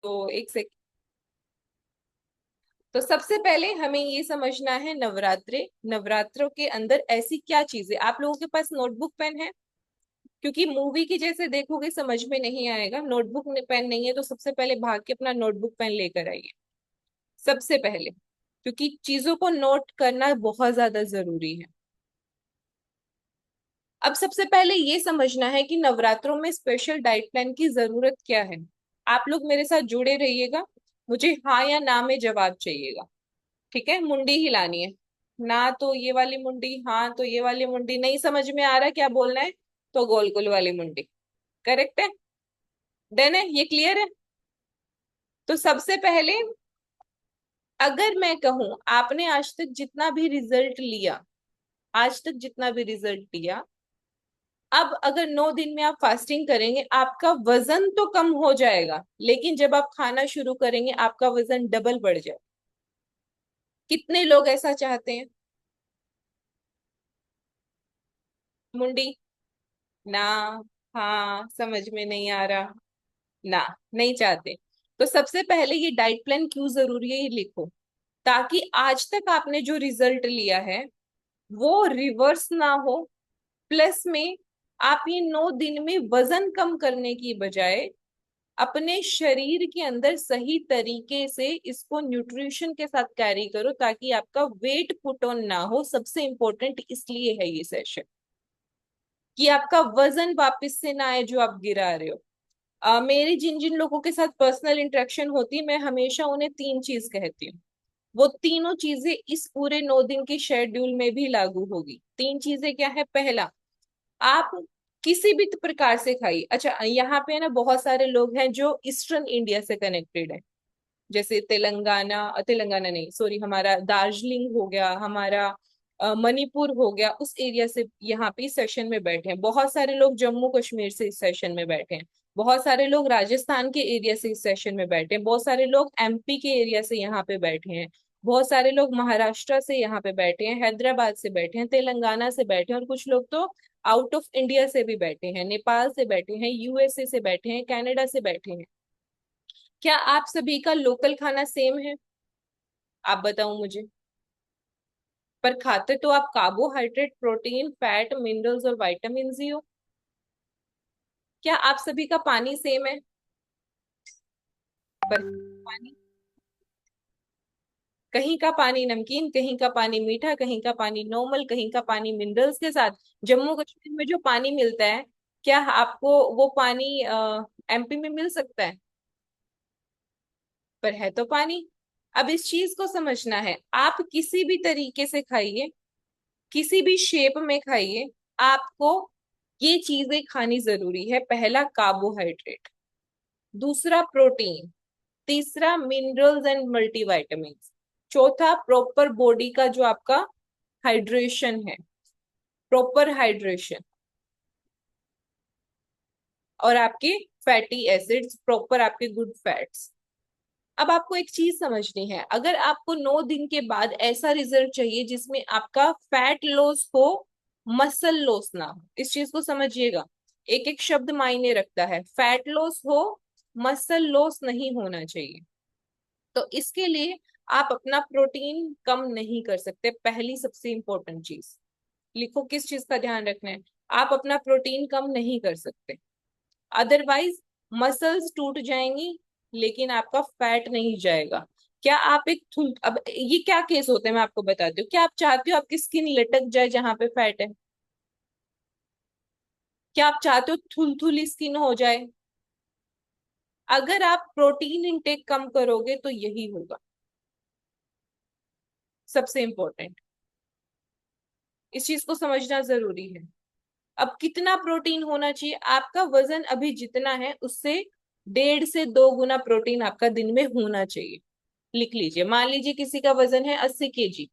तो एक सेकंड। तो सबसे पहले हमें ये समझना है नवरात्रे, नवरात्रों के अंदर ऐसी क्या चीजें। आप लोगों के पास नोटबुक पेन है? क्योंकि मूवी की जैसे देखोगे समझ में नहीं आएगा, नोटबुक पेन नहीं है तो सबसे पहले भाग के अपना नोटबुक पेन लेकर आइए सबसे पहले, क्योंकि चीजों को नोट करना बहुत ज्यादा जरूरी है। अब सबसे पहले ये समझना है कि नवरात्रों में स्पेशल डाइट प्लान की जरूरत क्या है। आप लोग मेरे साथ जुड़े रहिएगा, मुझे हाँ या ना में जवाब चाहिएगा। ठीक है, मुंडी हिलानी है। ना तो ये वाली मुंडी, हाँ तो ये वाली मुंडी। नहीं समझ में आ रहा क्या बोलना है तो गोल गोल वाली मुंडी। करेक्ट है? डन है? ये क्लियर है? तो सबसे पहले अगर मैं कहूं, आपने आज तक जितना भी रिजल्ट लिया, आज तक जितना भी रिजल्ट लिया, अब अगर 9 दिन में आप फास्टिंग करेंगे आपका वजन तो कम हो जाएगा, लेकिन जब आप खाना शुरू करेंगे आपका वजन डबल बढ़ जाए। कितने लोग ऐसा चाहते हैं? मुंडी। ना। हाँ, समझ में नहीं आ रहा। ना, नहीं चाहते। तो सबसे पहले ये डाइट प्लान क्यों जरूरी है ये लिखो, ताकि आज तक आपने जो रिजल्ट लिया है वो रिवर्स ना हो। प्लस में आप ये 9 दिन में वजन कम करने की बजाय अपने शरीर के अंदर सही तरीके से इसको न्यूट्रिशन के साथ कैरी करो, ताकि आपका वेट पुट ऑन ना हो। सबसे इंपॉर्टेंट इसलिए है ये सेशन कि आपका वजन वापस से ना आए जो आप गिरा रहे हो। मेरी जिन जिन लोगों के साथ पर्सनल इंटरेक्शन होती है, मैं हमेशा उन्हें 3 चीज कहती हूँ। वो तीनों चीजें इस पूरे 9 दिन के शेड्यूल में भी लागू होगी। 3 चीजें क्या है? पहला, आप किसी भी प्रकार से खाइए। अच्छा, यहाँ पे ना बहुत सारे लोग हैं जो ईस्टर्न इंडिया से कनेक्टेड है, जैसे तेलंगाना, तेलंगाना नहीं सॉरी, हमारा दार्जिलिंग हो गया, हमारा मणिपुर हो गया, उस एरिया से यहाँ पे इस सेशन में बैठे हैं। बहुत सारे लोग जम्मू कश्मीर से इस सेशन में बैठे हैं। बहुत सारे लोग राजस्थान के एरिया से इस सेशन में बैठे हैं। बहुत सारे लोग एमपी के एरिया से यहाँ पे बैठे हैं। बहुत सारे लोग महाराष्ट्र से यहाँ पे बैठे हैं, हैदराबाद से बैठे हैं, तेलंगाना से बैठे हैं, और कुछ लोग तो आउट ऑफ इंडिया से भी बैठे हैं, नेपाल से बैठे हैं, यूएसए से बैठे हैं, कनाडा से बैठे हैं। क्या आप सभी का लोकल खाना सेम है? आप बताओ मुझे। पर खाते तो आप कार्बोहाइड्रेट, प्रोटीन, फैट, मिनरल्स और विटामिन ही हो। क्या आप सभी का पानी सेम है? पर पानी, कहीं का पानी नमकीन, कहीं का पानी मीठा, कहीं का पानी नॉर्मल, कहीं का पानी मिनरल्स के साथ। जम्मू कश्मीर में जो पानी मिलता है, क्या आपको वो पानी एमपी में मिल सकता है? पर है तो पानी। अब इस चीज को समझना है, आप किसी भी तरीके से खाइए, किसी भी शेप में खाइए, आपको ये चीजें खानी जरूरी है। पहला कार्बोहाइड्रेट, दूसरा प्रोटीन, तीसरा मिनरल्स एंड मल्टीविटामिन, चौथा प्रॉपर बॉडी का जो आपका हाइड्रेशन है, प्रॉपर हाइड्रेशन, और आपके फैटी एसिड्स, प्रॉपर आपके गुड फैट्स। अब आपको एक चीज समझनी है, अगर आपको 9 दिन के बाद ऐसा रिजल्ट चाहिए जिसमें आपका फैट लॉस हो, मसल लॉस ना हो, इस चीज को समझिएगा। एक एक शब्द मायने रखता है। फैट लॉस हो, मसल लॉस नहीं होना चाहिए। तो इसके लिए आप अपना प्रोटीन कम नहीं कर सकते। पहली सबसे इंपॉर्टेंट चीज लिखो, किस चीज का ध्यान रखना है। आप अपना प्रोटीन कम नहीं कर सकते, अदरवाइज मसल्स टूट जाएंगी लेकिन आपका फैट नहीं जाएगा। क्या आप एक थुल, अब ये क्या केस होते हैं मैं आपको बताती हूँ। क्या आप चाहते हो आपकी स्किन लटक जाए जहां पे फैट है? क्या आप चाहते हो थुलथुली स्किन हो जाए? अगर आप प्रोटीन इंटेक कम करोगे तो यही होगा। सबसे इंपॉर्टेंट, इस चीज को समझना जरूरी है। अब कितना प्रोटीन होना चाहिए? आपका वजन अभी जितना है उससे 1.5 से 2 गुना प्रोटीन आपका दिन में होना चाहिए। लिख लीजिए, मान लीजिए किसी का वजन है 80 केजी।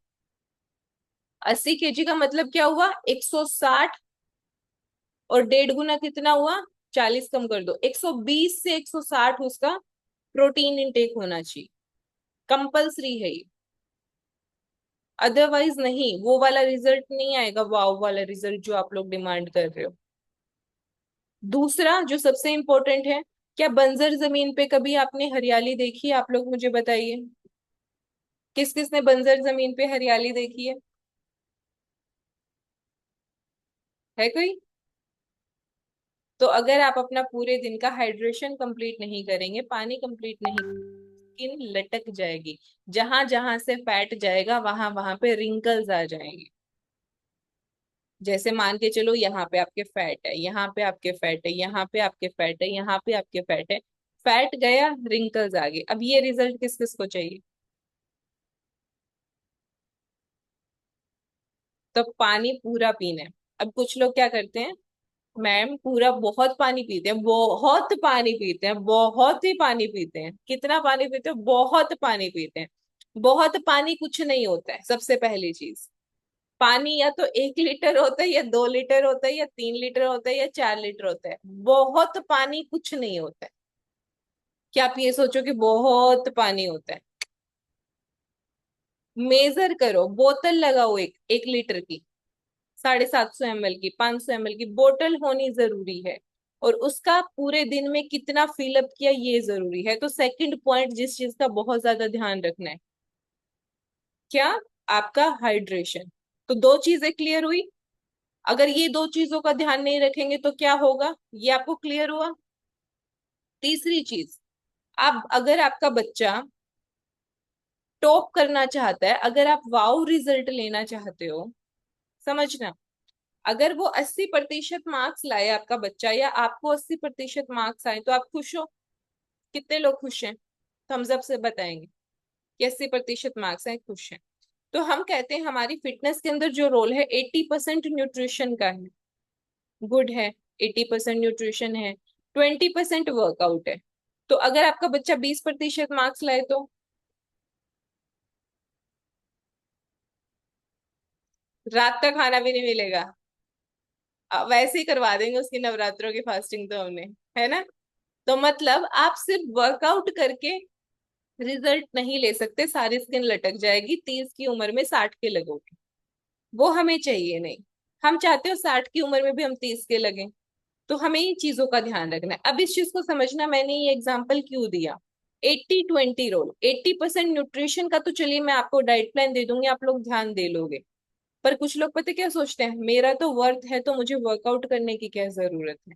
80 केजी का मतलब क्या हुआ? 160, और 1.5 गुना कितना हुआ? 40 कम कर दो, 120 से 160 उसका प्रोटीन इंटेक होना चाहिए। कंपल्सरी है ये, अदरवाइज नहीं, वो वाला रिजल्ट नहीं आएगा, वाव वाला रिजल्ट जो आप लोग डिमांड कर रहे हो। दूसरा जो सबसे इंपॉर्टेंट है, क्या बंजर जमीन पे कभी आपने हरियाली देखी है? आप लोग मुझे बताइए, किस किस ने बंजर जमीन पे हरियाली देखी है कोई? तो अगर आप अपना पूरे दिन का हाइड्रेशन कंप्लीट नहीं करेंगे, पानी कंप्लीट नहीं, स्किन लटक जाएगी। जहां जहां से फैट जाएगा वहां वहां पे रिंकल्स आ जाएंगे। जैसे मान के चलो, यहाँ पे आपके फैट है, यहाँ पे आपके फैट है, यहाँ पे आपके फैट है, यहाँ पे आपके फैट है। फैट गया, रिंकल्स आ गए। अब ये रिजल्ट किस किस को चाहिए? तो पानी पूरा पीना है। अब कुछ लोग क्या करते हैं, मैम पूरा बहुत पानी पीते हैं, बहुत पानी पीते हैं, बहुत ही पानी पीते हैं। कितना पानी पीते हैं? बहुत पानी पीते हैं। बहुत पानी कुछ नहीं होता है। सबसे पहली चीज, पानी या तो 1 लीटर होता है, या 2 लीटर होता है, या 3 लीटर होता है, या 4 लीटर होता है। बहुत पानी कुछ नहीं होता है। क्या आप ये सोचो कि बहुत पानी होता है? मेजर करो, बोतल लगाओ, एक 1 लीटर की, 750 ml की, 500 ml की बोतल होनी जरूरी है। और उसका पूरे दिन में कितना फिलअप किया ये जरूरी है। तो सेकंड पॉइंट जिस चीज का बहुत ज्यादा ध्यान रखना है, क्या? आपका हाइड्रेशन। तो दो चीजें क्लियर हुई। अगर ये दो चीजों का ध्यान नहीं रखेंगे तो क्या होगा, ये आपको क्लियर हुआ। तीसरी चीज, आप अगर आपका बच्चा टॉप करना चाहता है, अगर आप वाव रिजल्ट लेना चाहते हो, समझना, अगर वो 80% मार्क्स लाए आपका बच्चा, या आपको 80% मार्क्स आए, तो आप खुश हो? कितने लोग खुश हैं? थम्स अप से बताएंगे कि 80% मार्क्स आए, खुश हैं। तो हम कहते हैं हमारी फिटनेस के अंदर जो रोल है 80% न्यूट्रिशन का है। गुड है। 80% न्यूट्रिशन है, 20% वर्कआउट है। तो अगर आपका बच्चा 20% मार्क्स लाए तो रात का खाना भी नहीं मिलेगा। वैसे ही करवा देंगे उसकी नवरात्रों की फास्टिंग तो हमने, है ना? तो मतलब आप सिर्फ वर्कआउट करके रिजल्ट नहीं ले सकते। सारी स्किन लटक जाएगी, 30 की उम्र में 60 के लगोगे। वो हमें चाहिए नहीं। हम चाहते हो 60 की उम्र में भी हम 30 के लगे। तो हमें इन चीजों का ध्यान रखना है। अब इस चीज को समझना, मैंने ये एग्जाम्पल क्यों दिया। 80-20 रोल, 80% न्यूट्रिशन का तो चलिए मैं आपको डाइट प्लान दे दूंगी, आप लोग ध्यान दे लोगे। पर कुछ लोग पता क्या सोचते हैं, मेरा तो वर्थ है तो मुझे वर्कआउट करने की क्या जरूरत है।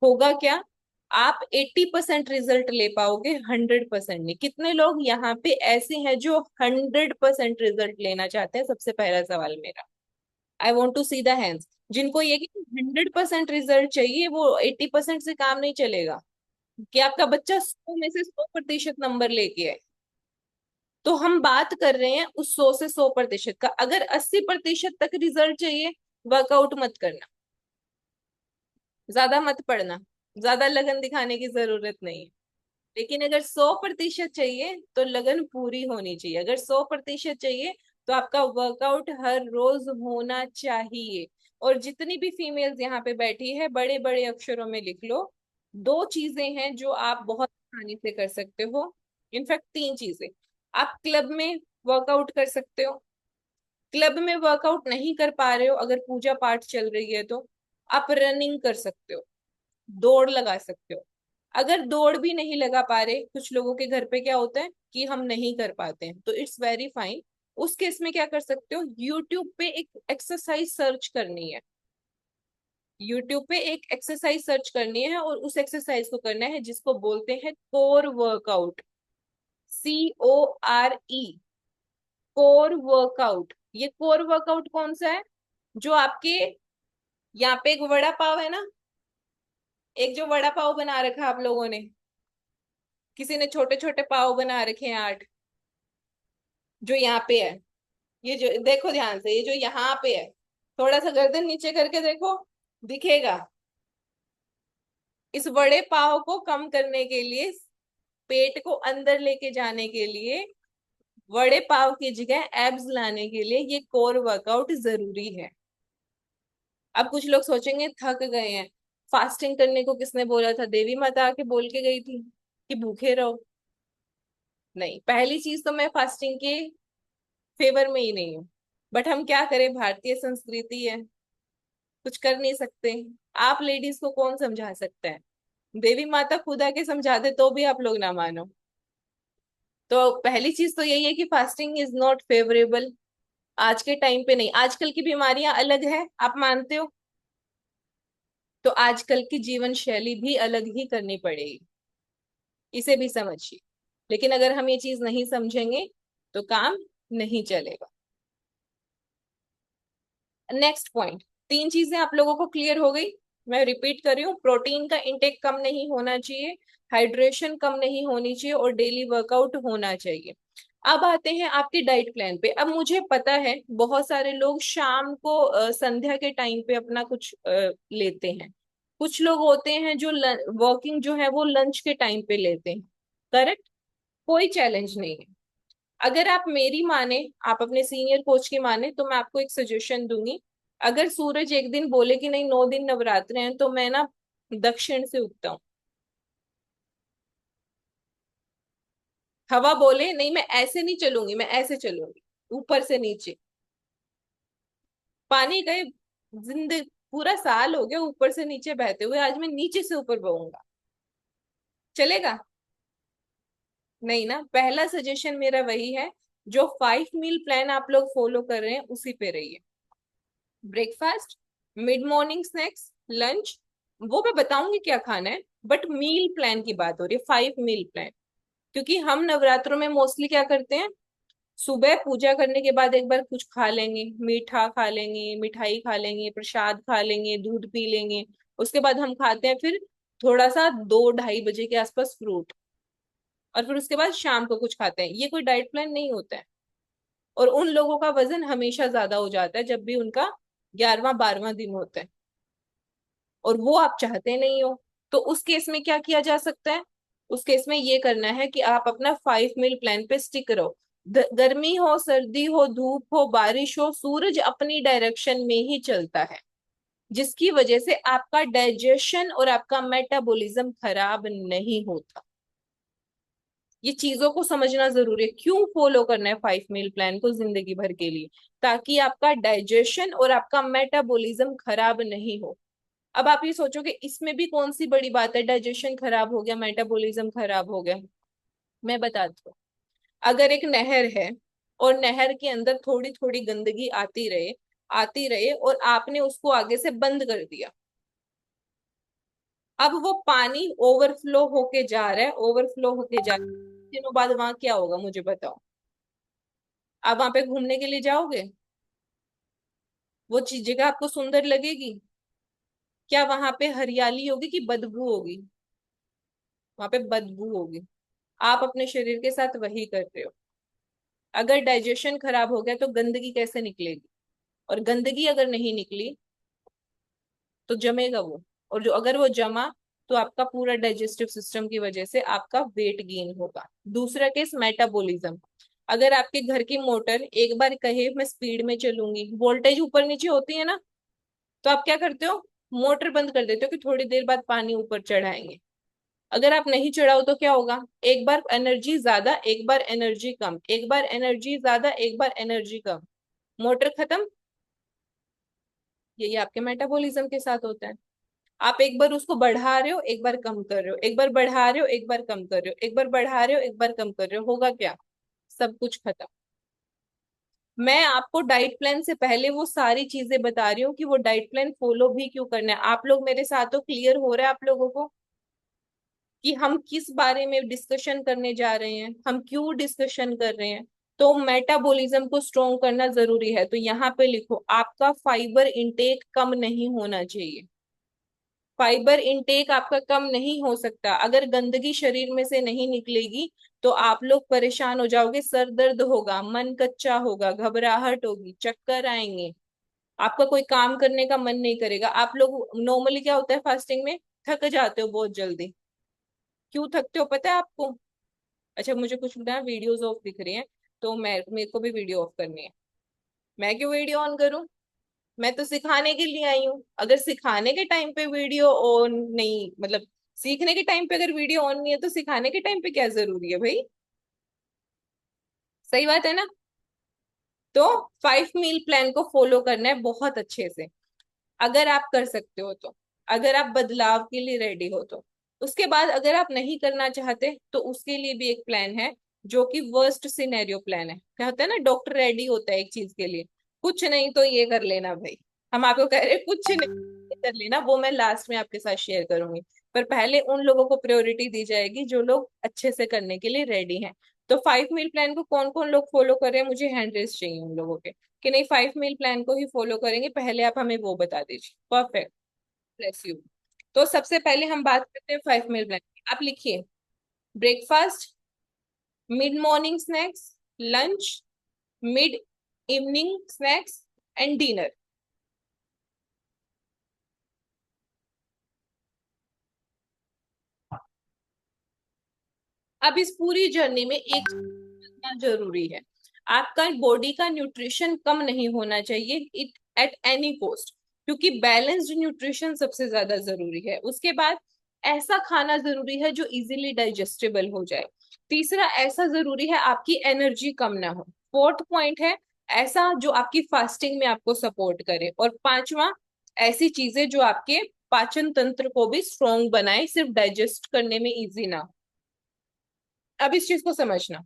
होगा क्या, आप 80% रिजल्ट ले पाओगे, 100% नहीं। कितने लोग यहाँ पे ऐसे हैं जो 100% रिजल्ट लेना चाहते हैं? सबसे पहला सवाल मेरा, I want to see the hands. जिनको ये कि 100% रिजल्ट चाहिए, वो 80% से काम नहीं चलेगा। कि आपका बच्चा 100 में से 100% नंबर लेके है, तो हम बात कर रहे हैं उस 100 से 100% का। अगर 80% तक रिजल्ट चाहिए, वर्कआउट मत करना, ज्यादा मत पढ़ना, ज्यादा लगन दिखाने की जरूरत नहीं है। लेकिन अगर 100% चाहिए तो लगन पूरी होनी चाहिए। अगर 100% चाहिए तो आपका वर्कआउट हर रोज होना चाहिए। और जितनी भी फीमेल्स यहाँ पे बैठी है, बड़े बड़े अक्षरों में लिख लो, दो चीजें हैं जो आप बहुत आसानी से कर सकते हो। इनफैक्ट तीन चीजें। आप क्लब में वर्कआउट कर सकते हो। क्लब में वर्कआउट नहीं कर पा रहे हो, अगर पूजा पाठ चल रही है तो आप रनिंग कर सकते हो, दौड़ लगा सकते हो। अगर दौड़ भी नहीं लगा पा रहे, कुछ लोगों के घर पे क्या होता है कि हम नहीं कर पाते हैं, तो इट्स वेरी फाइन। उस केस में क्या कर सकते हो, यूट्यूब पे एक एक्सरसाइज सर्च करनी है। यूट्यूब पे एक एक्सरसाइज सर्च करनी है, और उस एक्सरसाइज को करना है जिसको बोलते हैं core workout. CORE, core workout. ये कोर वर्कआउट कौन सा है? जो आपके यहाँ पे एक वड़ा पाव है ना, एक जो वड़ा पाव बना रखा है आप लोगों ने, किसी ने छोटे छोटे पाव बना रखे हैं 8, जो यहाँ पे है। ये जो देखो ध्यान से, ये जो यहाँ पे है, थोड़ा सा गर्दन नीचे करके देखो, दिखेगा। इस बड़े पाव को कम करने के लिए, पेट को अंदर लेके जाने के लिए, बड़े पाव की जगह एब्स लाने के लिए ये कोर वर्कआउट जरूरी है। अब कुछ लोग सोचेंगे थक गए हैं, फास्टिंग करने को किसने बोला था? देवी माता आके बोल के गई थी कि भूखे रहो? नहीं, पहली चीज तो मैं फास्टिंग के फेवर में ही नहीं हूँ। बट हम क्या करें, भारतीय संस्कृति है, कुछ कर नहीं सकते। आप लेडीज को कौन समझा सकता है? देवी माता खुद आके समझा दे तो भी आप लोग ना मानो। तो पहली चीज तो यही है कि फास्टिंग इज नॉट फेवरेबल। आज के टाइम पे नहीं, आजकल की बीमारियां अलग है, आप मानते हो। तो आजकल की जीवन शैली भी अलग ही करनी पड़ेगी, इसे भी समझिए। लेकिन अगर हम ये चीज नहीं समझेंगे तो काम नहीं चलेगा। नेक्स्ट पॉइंट, तीन चीजें आप लोगों को क्लियर हो गई। मैं रिपीट कर रही हूँ, प्रोटीन का इंटेक कम नहीं होना चाहिए, हाइड्रेशन कम नहीं होनी चाहिए, और डेली वर्कआउट होना चाहिए। अब आते हैं आपके डाइट प्लान पे। अब मुझे पता है बहुत सारे लोग शाम को संध्या के टाइम पे अपना कुछ लेते हैं। कुछ लोग होते हैं जो वॉकिंग जो है वो लंच के टाइम पे लेते हैं। करेक्ट, कोई चैलेंज नहीं है। अगर आप मेरी माने, आप अपने सीनियर कोच की माने, तो मैं आपको एक सजेशन दूंगी। अगर सूरज एक दिन बोले कि नहीं 9 दिन नवरात्र हैं, तो मैं ना दक्षिण से उगता हूँ। हवा बोले नहीं, मैं ऐसे नहीं चलूंगी, मैं ऐसे चलूंगी, ऊपर से नीचे। पानी गए, जिंदगी पूरा साल हो गया ऊपर से नीचे बहते हुए, आज मैं नीचे से ऊपर बहूंगा। चलेगा? नहीं ना। पहला सजेशन मेरा वही है, जो 5 मील प्लान आप लोग फॉलो कर रहे हैं उसी पे रहिए। Breakfast, mid morning snacks, lunch, वो मैं बताऊंगी क्या खाना है, बट मील प्लान की बात हो रही है, 5 मील प्लान। क्योंकि हम नवरात्रों में मोस्टली क्या करते हैं, सुबह पूजा करने के बाद एक बार कुछ खा लेंगे, मीठा खा लेंगे, मिठाई खा लेंगे, प्रसाद खा लेंगे, दूध पी लेंगे। उसके बाद हम खाते हैं फिर थोड़ा सा 2-2:30 बजे के आसपास फ्रूट, और फिर उसके बाद शाम को कुछ खाते हैं। ये कोई डाइट प्लान नहीं होता है। और उन लोगों का वजन हमेशा ज्यादा हो जाता है जब भी उनका 11वां 12वां दिन होता है, और वो आप चाहते नहीं हो। तो उस केस में क्या किया जा सकता है, उस केस में ये करना है कि आप अपना 5 मील प्लान पे स्टिक रहो। गर्मी हो, सर्दी हो, धूप हो, बारिश हो, सूरज अपनी डायरेक्शन में ही चलता है, जिसकी वजह से आपका डाइजेशन और आपका मेटाबॉलिज्म खराब नहीं होता। ये चीजों को समझना जरूरी है। क्यों फॉलो करना है 5 मील प्लान को जिंदगी भर के लिए? ताकि आपका डाइजेशन और आपका मेटाबॉलिज्म खराब नहीं हो। अब आप ये सोचो कि इसमें भी कौन सी बड़ी बात है, डाइजेशन खराब हो गया, मेटाबॉलिज्म खराब हो गया। मैं बताती हूँ। अगर एक नहर है और नहर के अंदर थोड़ी थोड़ी गंदगी आती रहे और आपने उसको आगे से बंद कर दिया, अब वो पानी ओवरफ्लो होके जा रहा है, ओवरफ्लो होके जा रहा है। दिनों बाद वहां क्या होगा मुझे बताओ। आप वहां पे घूमने के लिए जाओगे? वो चीज जगह आपको सुंदर लगेगी? क्या वहां पे हरियाली होगी कि बदबू होगी? वहां पे बदबू होगी। आप अपने शरीर के साथ वही कर रहे हो। अगर डाइजेशन खराब हो गया तो गंदगी कैसे निकलेगी? और गंदगी अगर नहीं निकली तो जमेगा वो। और जो अगर वो जमा तो आपका पूरा डाइजेस्टिव सिस्टम की वजह से आपका वेट गेन होगा। दूसरा केस मेटाबॉलिज्म। अगर आपके घर की मोटर एक बार कहे मैं स्पीड में चलूंगी, वोल्टेज ऊपर नीचे होती है ना, तो आप क्या करते हो, मोटर बंद कर देते हो कि थोड़ी देर बाद पानी ऊपर चढ़ाएंगे। अगर आप नहीं चढ़ाओ तो क्या होगा, एक बार एनर्जी ज्यादा, एक बार एनर्जी कम, एक बार एनर्जी ज्यादा, एक बार एनर्जी कम, मोटर खत्म। यही आपके मेटाबॉलिज्म के साथ होता है। आप एक बार उसको बढ़ा रहे हो, एक बार कम कर रहे हो, एक बार बढ़ा रहे हो, एक बार कम कर रहे हो, एक बार बढ़ा रहे हो, एक बार कम कर रहे हो, होगा क्या, सब कुछ खत्म। मैं आपको डाइट प्लान से पहले वो सारी चीजें बता रही हूँ कि वो डाइट प्लान फॉलो भी क्यों करना है। आप लोग मेरे साथ तो क्लियर हो रहा है आप लोगों को कि हम किस बारे में डिस्कशन करने जा रहे हैं, हम क्यों डिस्कशन कर रहे हैं। तो मेटाबॉलिज्म को स्ट्रोंग करना जरूरी है, तो यहाँ पे लिखो आपका फाइबर इंटेक कम नहीं होना चाहिए। फाइबर इंटेक आपका कम नहीं हो सकता। अगर गंदगी शरीर में से नहीं निकलेगी तो आप लोग परेशान हो जाओगे, सर दर्द होगा, मन कच्चा होगा, घबराहट होगी, चक्कर आएंगे, आपका कोई काम करने का मन नहीं करेगा। आप लोग नॉर्मली क्या होता है फास्टिंग में, थक जाते हो बहुत जल्दी। क्यों थकते हो पता है आपको? अच्छा, मुझे कुछ ना वीडियोस ऑफ दिख रही हैं, तो मैं मेरे को भी वीडियो ऑफ करनी है। मैं क्यों वीडियो ऑन करूं? मैं तो सिखाने के लिए आई हूँ। अगर सिखाने के टाइम पे वीडियो ऑन नहीं, मतलब सीखने के टाइम पे अगर वीडियो ऑन नहीं है तो सिखाने के टाइम पे क्या जरूरी है भाई? सही बात है ना? तो 5 मील प्लान को फॉलो करना है बहुत अच्छे से, अगर आप कर सकते हो तो, अगर आप बदलाव के लिए रेडी हो तो। उसके बाद अगर आप नहीं करना चाहते तो उसके लिए भी एक प्लान है, जो कि वर्स्ट सिनेरियो प्लान है। क्या होता है ना, डॉक्टर रेडी होता है एक चीज के लिए, कुछ नहीं तो ये कर लेना भाई। हम आपको कह रहे हैं कुछ नहीं ये कर लेना, वो मैं लास्ट में आपके साथ शेयर करूंगी। पर पहले उन लोगों को प्रायोरिटी दी जाएगी जो लोग अच्छे से करने के लिए रेडी हैं। तो 5 मील प्लान को कौन कौन लोग फॉलो कर रहे हैं, मुझे हैंड रेस चाहिए उन लोगों के, कि नहीं 5 मील प्लान को ही फॉलो करेंगे। पहले आप हमें वो बता दीजिए। Perfect, bless you. तो सबसे पहले हम बात करते हैं 5 मील प्लान की। आप लिखिए, breakfast, mid morning snacks, lunch, mid evening snacks and dinner. अब इस पूरी जर्नी में एक चीज समझना जरूरी है, आपका बॉडी का न्यूट्रिशन कम नहीं होना चाहिए इट एट एनी कॉस्ट, क्योंकि बैलेंस्ड न्यूट्रिशन सबसे ज्यादा जरूरी है। उसके बाद ऐसा खाना जरूरी है जो इजीली डाइजेस्टेबल हो जाए। तीसरा, ऐसा जरूरी है आपकी एनर्जी कम ना हो। फोर्थ पॉइंट है, ऐसा जो आपकी फास्टिंग में आपको सपोर्ट करे। और पांचवा, ऐसी चीजें जो आपके पाचन तंत्र को भी स्ट्रोंग बनाए, सिर्फ डाइजेस्ट करने में इजी ना हो। अब इस चीज को समझना,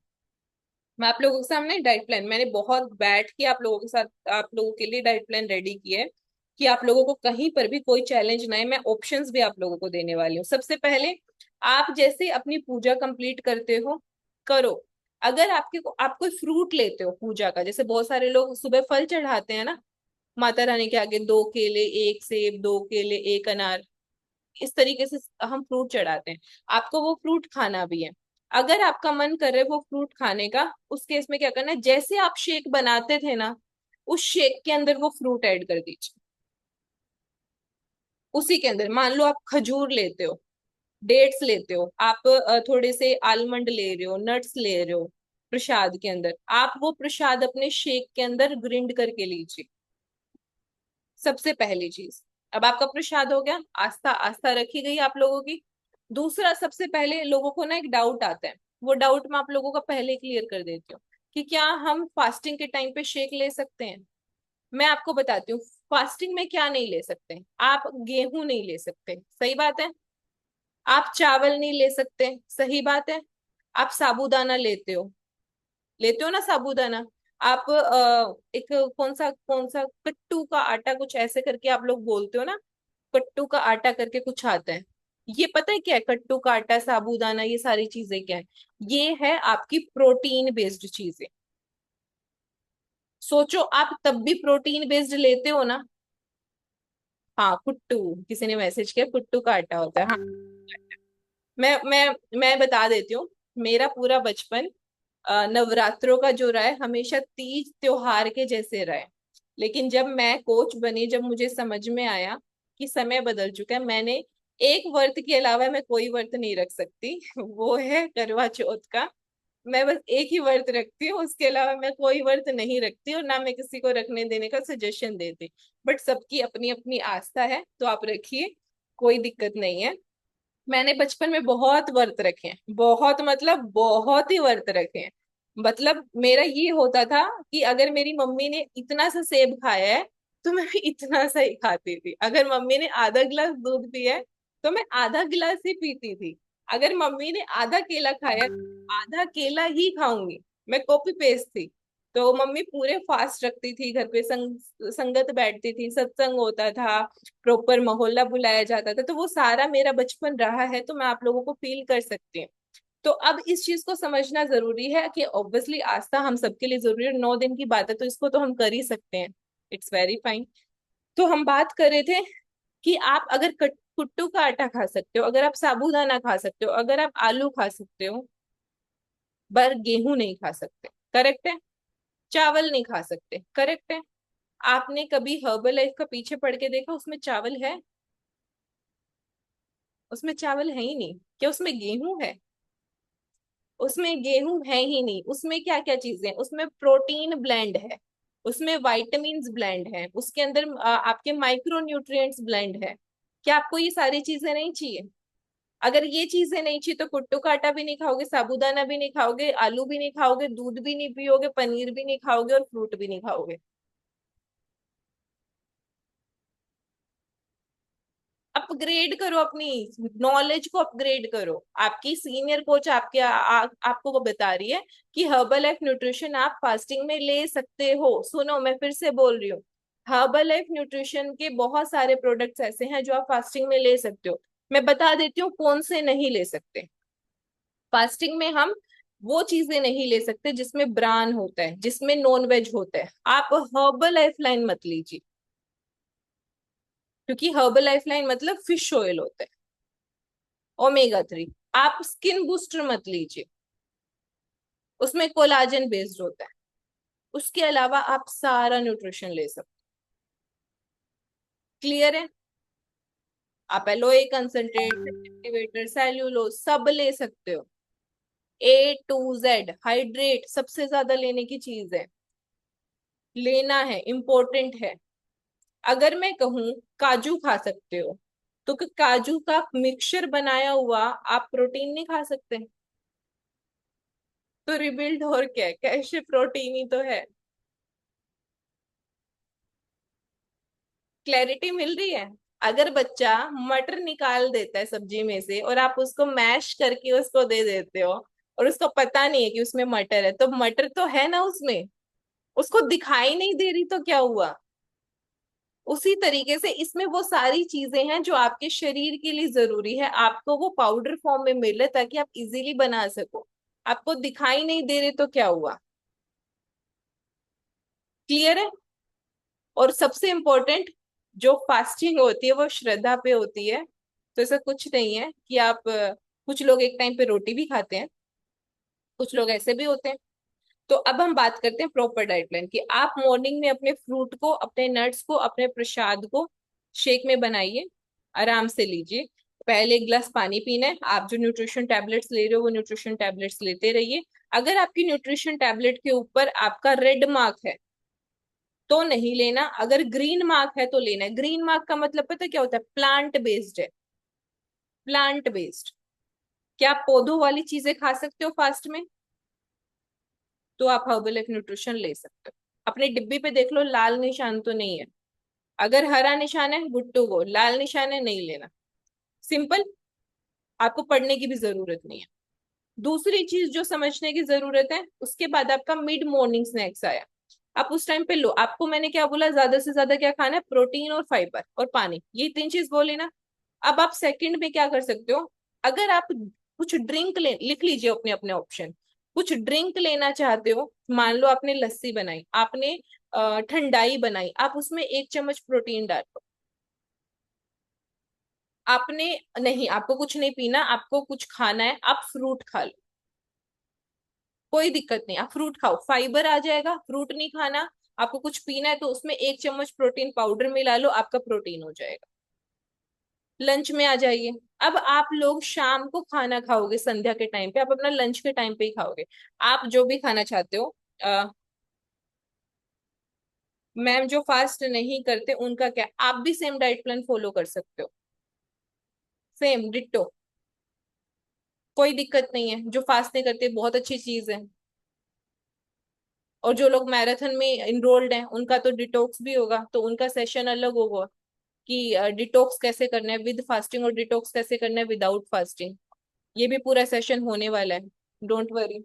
मैं आप लोगों के सामने डाइट प्लान, मैंने बहुत बैठ के आप लोगों के साथ, आप लोगों के लिए डाइट प्लान रेडी किया है, कि आप लोगों को कहीं पर भी कोई चैलेंज ना है। मैं ऑप्शंस भी आप लोगों को देने वाली हूँ। सबसे पहले, आप जैसे अपनी पूजा कंप्लीट करते हो, करो। अगर आप कोई फ्रूट लेते हो पूजा का, जैसे बहुत सारे लोग सुबह फल चढ़ाते हैं ना माता रानी के आगे, 2 केले, एक सेब, 2 केले, एक अनार, इस तरीके से हम फ्रूट चढ़ाते हैं। आपको वो फ्रूट खाना भी है। अगर आपका मन करे वो फ्रूट खाने का, उस केस में क्या करना है, जैसे आप शेक बनाते थे ना, उस शेक के अंदर वो फ्रूट ऐड कर दीजिए। उसी के अंदर मान लो आप खजूर लेते हो, डेट्स लेते हो, आप थोड़े से आलमंड ले रहे हो, नट्स ले रहे हो, प्रसाद के अंदर आप वो प्रसाद अपने शेक के अंदर ग्रिंड करके लीजिए। सबसे पहली चीज, अब आपका प्रसाद हो गया, आस्था आस्था रखी गई आप लोगों की। दूसरा, सबसे पहले लोगों को ना एक डाउट आता है, वो डाउट मैं आप लोगों का पहले क्लियर कर देती हूँ, कि क्या हम फास्टिंग के टाइम पे शेक ले सकते हैं। मैं आपको बताती हूँ, फास्टिंग में क्या नहीं ले सकते। आप गेहूं नहीं ले सकते, सही बात है। आप चावल नहीं ले सकते, सही बात है। आप साबूदाना लेते हो ना साबूदाना। आप एक कौन सा कट्टू का आटा, कुछ ऐसे करके आप लोग बोलते हो ना, कट्टू का आटा करके कुछ आता है। ये पता है क्या है, कट्टू का आटा, साबूदाना, ये सारी चीजें क्या है, ये है आपकी प्रोटीन बेस्ड चीजें। सोचो, आप तब भी प्रोटीन बेस्ड लेते हो ना। हाँ, कुट्टू, किसी ने मैसेज किया कुट्टू का आटा होता है, हाँ। मैं बता देती हूँ, मेरा पूरा बचपन नवरात्रों का जो रहा है, हमेशा तीज त्योहार के जैसे रहा है। लेकिन जब मैं कोच बनी, जब मुझे समझ में आया कि समय बदल चुका है, मैंने एक व्रत के अलावा मैं कोई व्रत नहीं रख सकती वो है करवा चौथ का। मैं बस एक ही व्रत रखती हूँ, उसके अलावा मैं कोई व्रत नहीं रखती, और ना मैं किसी को रखने देने का सजेशन देती। बट सबकी अपनी अपनी आस्था है, तो आप रखिए, कोई दिक्कत नहीं है। मैंने बचपन में बहुत व्रत रखे हैं, बहुत मतलब बहुत ही व्रत रखे हैं। मतलब मेरा ये होता था कि अगर मेरी मम्मी ने इतना सा सेब खाया है, तो मैं भी इतना सा ही खाती थी। अगर मम्मी ने आधा गिलास दूध पिया है, तो मैं आधा गिलास ही पीती थी। अगर मम्मी ने आधा केला खाया है, तो आधा केला ही खाऊंगी। मैं कॉपी पेस्ट थी। तो मम्मी पूरे फास्ट रखती थी, घर पे संगत बैठती थी, सत्संग होता था, प्रॉपर मोहल्ला बुलाया जाता था। तो वो सारा मेरा बचपन रहा है, तो मैं आप लोगों को फील कर सकती हूँ। तो अब इस चीज को समझना जरूरी है कि ऑब्वियसली आस्था हम सबके लिए जरूरी है। 9 दिन की बात है, तो इसको तो हम कर ही सकते हैं, इट्स वेरी फाइन। तो हम बात कर रहे थे कि आप अगर कुट्टू का आटा खा सकते हो, अगर आप साबूदाना खा सकते हो, अगर आप आलू खा सकते हो, पर गेहूं नहीं खा सकते, करेक्ट है। चावल नहीं खा सकते, करेक्ट है। आपने कभी हर्बल लाइफ का पीछे पढ़ के देखा, उसमें चावल है? उसमें चावल है ही नहीं। क्या उसमें गेहूं है? उसमें गेहूं है ही नहीं। उसमें क्या क्या चीजें, उसमें प्रोटीन ब्लेंड है, उसमें वाइटामिन ब्लेंड है, उसके अंदर आपके माइक्रो न्यूट्रिएंट्स ब्लेंड है। क्या आपको ये सारी चीजें नहीं चाहिए? अगर ये चीजें नहीं चाहिए, तो कुट्टू का आटा भी नहीं खाओगे, साबूदाना भी नहीं खाओगे, आलू भी नहीं खाओगे, दूध भी नहीं पियोगे, पनीर भी नहीं खाओगे, और फ्रूट भी नहीं खाओगे। अब अपग्रेड करो, अपनी नॉलेज को अपग्रेड करो। आपकी सीनियर कोच आपको वो बता रही है कि हर्बल लाइफ न्यूट्रिशन आप फास्टिंग में ले सकते हो। सुनो, मैं फिर से बोल रही हूँ, हर्बल लाइफ न्यूट्रिशन के बहुत सारे प्रोडक्ट्स ऐसे हैं जो आप फास्टिंग में ले सकते हो। मैं बता देती हूँ कौन से नहीं ले सकते। फास्टिंग में हम वो चीजें नहीं ले सकते जिसमें ब्रान होता है, जिसमें नॉन वेज होता है। आप हर्बल लाइफ लाइन मत लीजिए, क्योंकि हर्बल लाइफ लाइन मतलब फिश ऑयल होता है, ओमेगा 3। आप स्किन बूस्टर मत लीजिए, उसमें कोलाजन बेस्ड होता है। उसके अलावा आप सारा न्यूट्रिशन ले सकते। क्लियर है? आप एलोए कंसंट्रेट, एक्टिवेटर, सेल्यूलोज सब ले सकते हो। A to Z हाइड्रेट सबसे ज्यादा लेने की चीज है, लेना है, इंपॉर्टेंट है। अगर मैं कहूँ काजू खा सकते हो, तो काजू का मिक्सचर बनाया हुआ आप प्रोटीन नहीं खा सकते? तो रिबिल्ड और क्या है, कैल्शियम प्रोटीन ही तो है। क्लैरिटी मिल रही है? अगर बच्चा मटर निकाल देता है सब्जी में से और आप उसको मैश करके उसको दे देते हो, और उसको पता नहीं है कि उसमें मटर है, तो मटर तो है ना उसमें, उसको दिखाई नहीं दे रही तो क्या हुआ? उसी तरीके से इसमें वो सारी चीजें हैं जो आपके शरीर के लिए जरूरी है, आपको वो पाउडर फॉर्म में मिले ताकि आप इजीली बना सको। आपको दिखाई नहीं दे रहे तो क्या हुआ? क्लियर है? और सबसे इम्पोर्टेंट, जो फास्टिंग होती है वो श्रद्धा पे होती है। तो ऐसा कुछ नहीं है कि आप कुछ लोग एक टाइम पे रोटी भी खाते हैं, कुछ लोग ऐसे भी होते हैं। तो अब हम बात करते हैं प्रॉपर डाइट प्लान की। आप मॉर्निंग में अपने फ्रूट को, अपने नट्स को, अपने प्रसाद को शेक में बनाइए, आराम से लीजिए। पहले एक गिलास पानी पीना है। आप जो न्यूट्रिशन टैबलेट्स ले रहे हो वो न्यूट्रिशन टैबलेट्स लेते रहिए। अगर आपकी न्यूट्रिशन टैबलेट के ऊपर आपका रेड मार्क है तो नहीं लेना, अगर ग्रीन मार्क है तो लेना है। ग्रीन मार्क का मतलब पता है क्या होता है? प्लांट बेस्ड है, प्लांट बेस्ड। क्या आप पौधों वाली चीजें खा सकते हो फास्ट में? तो आप हर्बल लाइफ न्यूट्रिशन ले सकते हो। अपने डिब्बे पे देख लो, लाल निशान तो नहीं है। अगर हरा निशान है गुड टू गो, लाल निशान है नहीं लेना। सिंपल, आपको पढ़ने की भी जरूरत नहीं है। दूसरी चीज जो समझने की जरूरत है, उसके बाद आपका मिड मॉर्निंग स्नैक्स आया। आप उस टाइम पे लो। आपको मैंने क्या बोला? ज्यादा से ज्यादा क्या खाना है? प्रोटीन और फाइबर और पानी, ये 3 चीज बोली ना। अब आप सेकंड में क्या कर सकते हो? अगर आप कुछ ड्रिंक ले, लिख लीजिए अपने अपने ऑप्शन। कुछ ड्रिंक लेना चाहते हो, मान लो आपने लस्सी बनाई, आपने ठंडाई बनाई, आप उसमें 1 चम्मच प्रोटीन डालो। आपने, नहीं आपको कुछ नहीं पीना, आपको कुछ खाना है, आप फ्रूट खा लो, कोई दिक्कत नहीं, आप फ्रूट खाओ, फाइबर आ जाएगा। फ्रूट नहीं खाना, आपको कुछ पीना है, तो उसमें 1 चम्मच प्रोटीन पाउडर मिला लो, आपका प्रोटीन हो जाएगा। लंच में आ जाइए। अब आप लोग शाम को खाना खाओगे, संध्या के टाइम पे आप अपना लंच के टाइम पे ही खाओगे। आप जो भी खाना चाहते हो। मैम जो फास्ट नहीं करते उनका क्या, आप भी सेम डाइट प्लान फॉलो कर सकते हो, सेम डिट्टो, कोई दिक्कत नहीं है। जो फास्ट नहीं करते बहुत अच्छी चीज है। और जो लोग मैराथन में इनरोल्ड हैं उनका तो डिटॉक्स भी होगा, तो उनका सेशन अलग होगा कि डिटॉक्स कैसे करना है विद फास्टिंग और डिटॉक्स कैसे करना है विदाउट फास्टिंग। ये भी पूरा सेशन होने वाला है, डोंट वरी।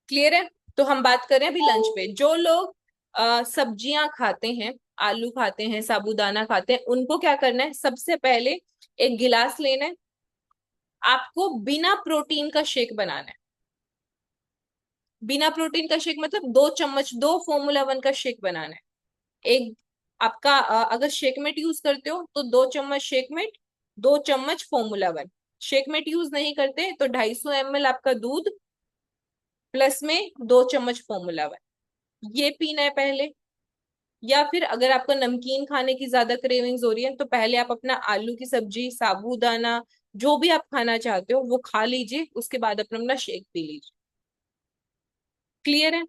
क्लियर है? तो हम बात करें अभी लंच पे। जो लोग सब्जियां खाते हैं, आलू खाते हैं, साबूदाना खाते हैं, उनको क्या करना है? सबसे पहले एक गिलास लेना है, आपको बिना प्रोटीन का शेक बनाना है। बिना प्रोटीन का शेक मतलब 2 चम्मच, 2 फार्मूला 1 का शेक बनाना है। एक आपका अगर शेकमेट यूज करते हो तो 2 चम्मच शेकमेट, 2 चम्मच फार्मूला 1। शेकमेट यूज नहीं करते तो 250 ml आपका दूध, प्लस में 2 चम्मच फार्मूला 1, ये पीना है पहले। या फिर अगर आपको नमकीन खाने की ज्यादा क्रेविंग्स हो रही है, तो पहले आप अपना आलू की सब्जी, साबूदाना, जो भी आप खाना चाहते हो वो खा लीजिए, उसके बाद अपना अपना शेक पी लीजिए। क्लियर है?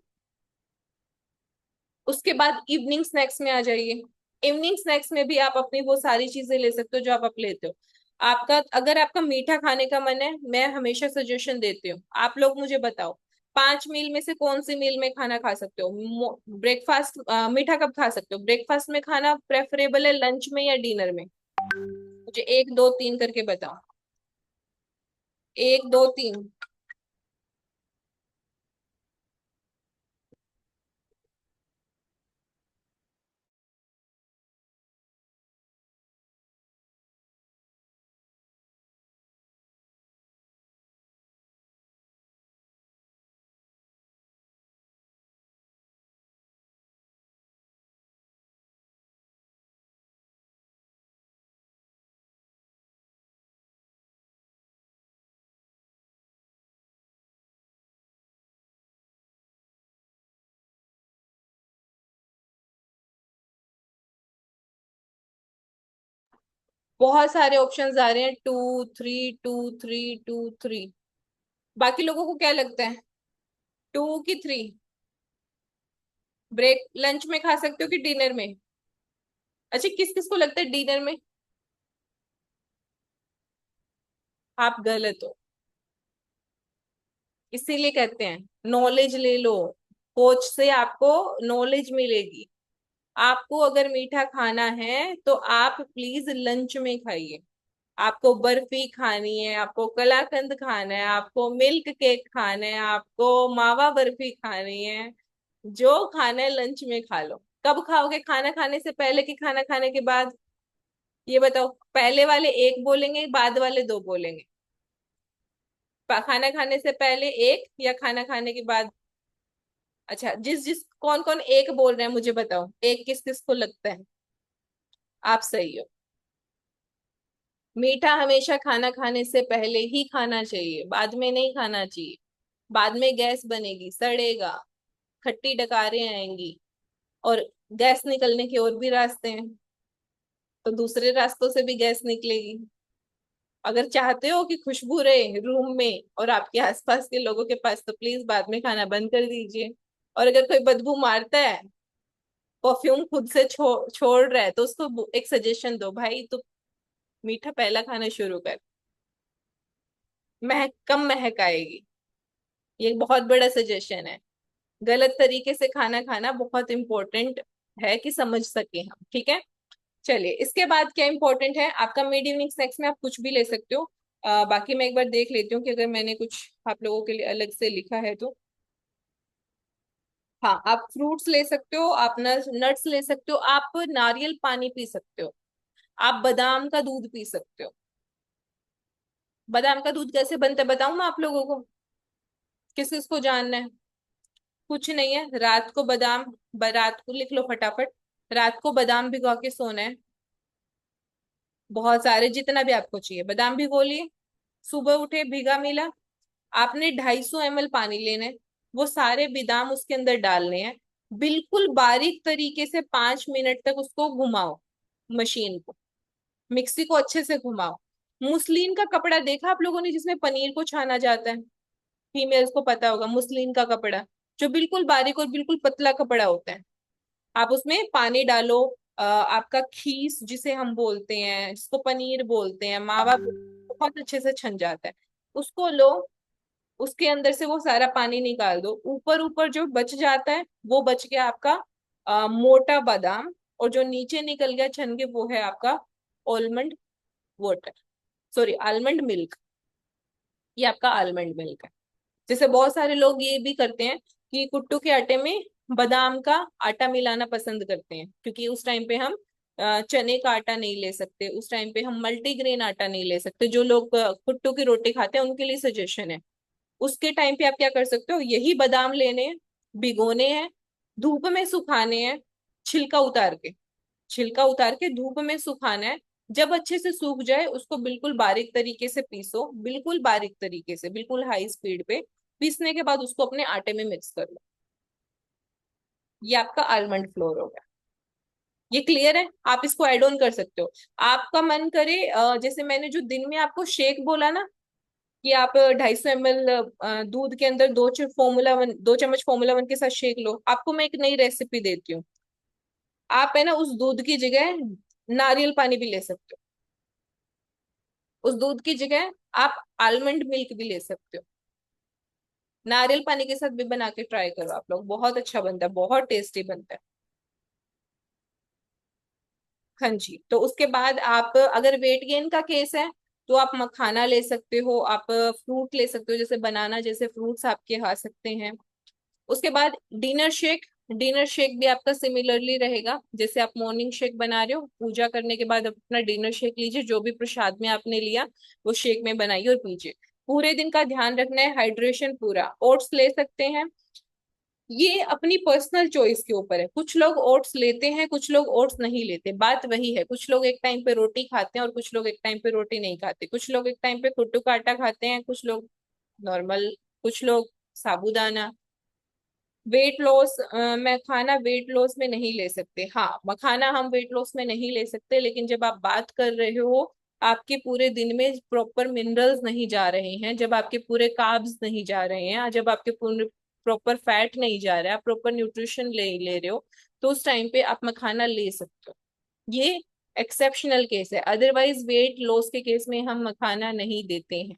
उसके बाद इवनिंग स्नैक्स में आ जाइए। इवनिंग स्नैक्स में भी आप अपनी वो सारी चीजें ले सकते हो जो आप लेते हो। आपका, अगर आपका मीठा खाने का मन है, मैं हमेशा सजेशन देती हूँ, आप लोग मुझे बताओ 5 मील में से कौन सी मील में खाना खा सकते हो? ब्रेकफास्ट मीठा कब खा सकते हो? ब्रेकफास्ट में खाना प्रेफरेबल है, लंच में या डिनर में? मुझे 1 2 3 करके बताओ। 1 2 3। बहुत सारे ऑप्शंस आ रहे हैं, 2 3 2 3 2 3। बाकी लोगों को क्या लगता है, 2 की 3? ब्रेक लंच में खा सकते हो कि डिनर में? अच्छा, किस किस को लगता है डिनर में? आप गलत हो। इसीलिए कहते हैं नॉलेज ले लो, कोच से आपको नॉलेज मिलेगी। आपको अगर मीठा खाना है तो आप प्लीज लंच में खाइए। आपको बर्फी खानी है, आपको कलाकंद खाना है, आपको मिल्क केक खाना है, आपको मावा बर्फी खानी है, जो खाना है लंच में खा लो। कब खाओगे, खाना खाने से पहले कि खाना खाने के बाद? ये बताओ, पहले वाले एक बोलेंगे, बाद वाले दो बोलेंगे? खाना खाने से पहले एक या खाना खाने के बाद? अच्छा, जिस जिस कौन कौन एक बोल रहे हैं मुझे बताओ, एक किस किस को लगता है? आप सही हो। मीठा हमेशा खाना खाने से पहले ही खाना चाहिए, बाद में नहीं खाना चाहिए। बाद में गैस बनेगी, सड़ेगा, खट्टी डकारें आएंगी, और गैस निकलने के और भी रास्ते हैं, तो दूसरे रास्तों से भी गैस निकलेगी। अगर चाहते हो कि खुशबू रहे रूम में और आपके आसपास के लोगों के पास, तो प्लीज बाद में खाना बंद कर दीजिए। और अगर कोई बदबू मारता है, परफ्यूम खुद से छोड़ रहा है, तो उसको एक सजेशन दो, भाई तू मीठा पहला खाना शुरू कर, महक कम महक आएगी। ये एक बहुत बड़ा सजेशन है। गलत तरीके से खाना खाना बहुत इंपॉर्टेंट है कि समझ सके हम, ठीक है। चलिए, इसके बाद क्या इंपॉर्टेंट है आपका, मिड इवनिंग स्नैक्स में आप कुछ भी ले सकते हो। बाकी मैं एक बार देख लेती हूँ कि अगर मैंने कुछ आप लोगों के लिए अलग से लिखा है तो। हाँ, आप फ्रूट्स ले सकते हो, आप नट्स ले सकते हो, आप नारियल पानी पी सकते हो, आप बादाम का दूध पी सकते हो। बादाम का दूध कैसे बनता है बताऊं मैं आप लोगों को? किस किस को जानना है? कुछ नहीं है, रात को बादाम, रात को लिख लो फटाफट। रात को बादाम भिगो के सोना है। बहुत सारे, जितना भी आपको चाहिए बादाम भिगो लिए। सुबह उठे, भीगा मिला, आपने 250 ml पानी लेना है। वो सारे बादाम उसके अंदर डालने हैं। बिल्कुल बारीक तरीके से 5 मिनट तक उसको घुमाओ, मशीन को, मिक्सी को अच्छे से घुमाओ। मुस्लिन का कपड़ा देखा आप लोगों ने, जिसमें पनीर को छाना जाता है? फीमेल्स को पता होगा, मुस्लिन का कपड़ा, जो बिल्कुल बारीक और बिल्कुल पतला कपड़ा होता है। आप उसमें पानी डालो। आपका खीस जिसे हम बोलते हैं, जिसको पनीर बोलते हैं, मावा बहुत अच्छे से छन जाता है। उसको लो, उसके अंदर से वो सारा पानी निकाल दो। ऊपर ऊपर जो बच जाता है वो बच गया आपका मोटा बादाम। और जो नीचे निकल गया छन के, वो है आपका almond water, sorry almond milk. ये आपका आलमंड मिल्क है। जैसे बहुत सारे लोग ये भी करते हैं कि कुट्टू के आटे में बादाम का आटा मिलाना पसंद करते हैं, क्योंकि उस टाइम पे हम चने का आटा नहीं ले सकते, उस टाइम पे हम मल्टीग्रेन आटा नहीं ले सकते। जो लोग कुट्टू की रोटी खाते हैं उनके लिए सजेशन है। उसके टाइम पे आप क्या कर सकते हो, यही बादाम लेने हैं, भिगोने हैं, धूप में सुखाने हैं, छिलका उतार के, छिलका उतार के धूप में सुखाना है। जब अच्छे से सूख जाए, उसको बिल्कुल बारीक तरीके से पीसो, बिल्कुल बारीक तरीके से, बिल्कुल हाई स्पीड पे। पीसने के बाद उसको अपने आटे में मिक्स कर लो। ये आपका आलमंड फ्लोर हो गया। ये क्लियर है? आप इसको ऐड ऑन कर सकते हो। आपका मन करे, जैसे मैंने जो दिन में आपको शेक बोला ना, कि आप 250 ml दूध के अंदर 2 चम्मच फॉर्मूला वन के साथ शेक लो। आपको मैं एक नई रेसिपी देती हूँ। आप है ना, उस दूध की जगह नारियल पानी भी ले सकते हो। उस दूध की जगह आप आलमंड मिल्क भी ले सकते हो। नारियल पानी के साथ भी बना के ट्राई करो आप लोग, बहुत अच्छा बनता है, बहुत टेस्टी बनता है। हाँ जी, तो उसके बाद आप अगर वेट गेन का केस है तो आप मखाना ले सकते हो, आप फ्रूट ले सकते हो, जैसे बनाना जैसे फ्रूट्स आपके खा सकते हैं। उसके बाद डिनर शेक। डिनर शेक भी आपका सिमिलरली रहेगा, जैसे आप मॉर्निंग शेक बना रहे हो, पूजा करने के बाद अपना डिनर शेक लीजिए, जो भी प्रसाद में आपने लिया वो शेक में बनाइए और पीजिए। पूरे दिन का ध्यान रखना है, हाइड्रेशन पूरा। ओट्स ले सकते हैं, ये अपनी पर्सनल चॉइस के ऊपर है। कुछ लोग ओट्स लेते हैं, कुछ लोग ओट्स नहीं लेते, बात वही है। कुछ लोग एक टाइम पे रोटी खाते हैं और कुछ लोग एक टाइम पे रोटी नहीं खाते, कुछ लोग एक टाइम पे कुट्टू का आटा खाते हैं, कुछ लोग नॉर्मल, कुछ लोग साबूदाना। वेट लॉस, मखाना वेट लॉस में नहीं ले सकते। हाँ, मखाना हम वेट लॉस में नहीं ले सकते, लेकिन जब आप बात कर रहे हो आपके पूरे दिन में प्रॉपर मिनरल्स नहीं जा रहे हैं, जब आपके पूरे कार्ब्स नहीं जा रहे हैं, जब आपके पूरे प्रॉपर फैट नहीं जा रहा है, आप प्रॉपर न्यूट्रिशन ले ले रहे हो, तो उस टाइम पे आप मखाना ले सकते हो। ये एक्सेप्शनल केस है, अदरवाइज वेट लॉस के केस में हम मखाना नहीं देते हैं,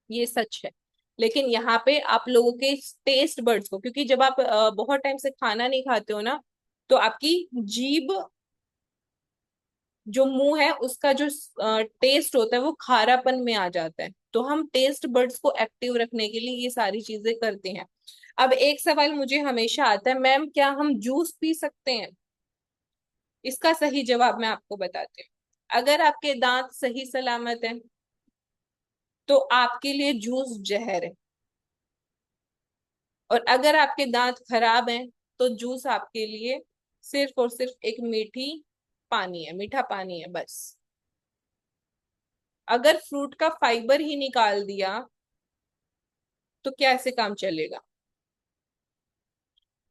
ये सच है। लेकिन यहाँ पे आप लोगों के टेस्ट बर्ड्स को, क्योंकि जब आप बहुत टाइम से खाना नहीं खाते हो ना, तो आपकी जीभ, जो मुंह है उसका जो टेस्ट होता है वो खारापन में आ जाता है, तो हम टेस्ट बर्ड्स को एक्टिव रखने के लिए ये सारी चीजें करते हैं। अब एक सवाल मुझे हमेशा आता है, मैम क्या हम जूस पी सकते हैं? इसका सही जवाब मैं आपको बताती हूँ। अगर आपके दांत सही सलामत है तो आपके लिए जूस जहर है, और अगर आपके दांत खराब हैं तो जूस आपके लिए सिर्फ और सिर्फ एक मीठी पानी है, मीठा पानी है बस। अगर फ्रूट का फाइबर ही निकाल दिया तो कैसे काम चलेगा?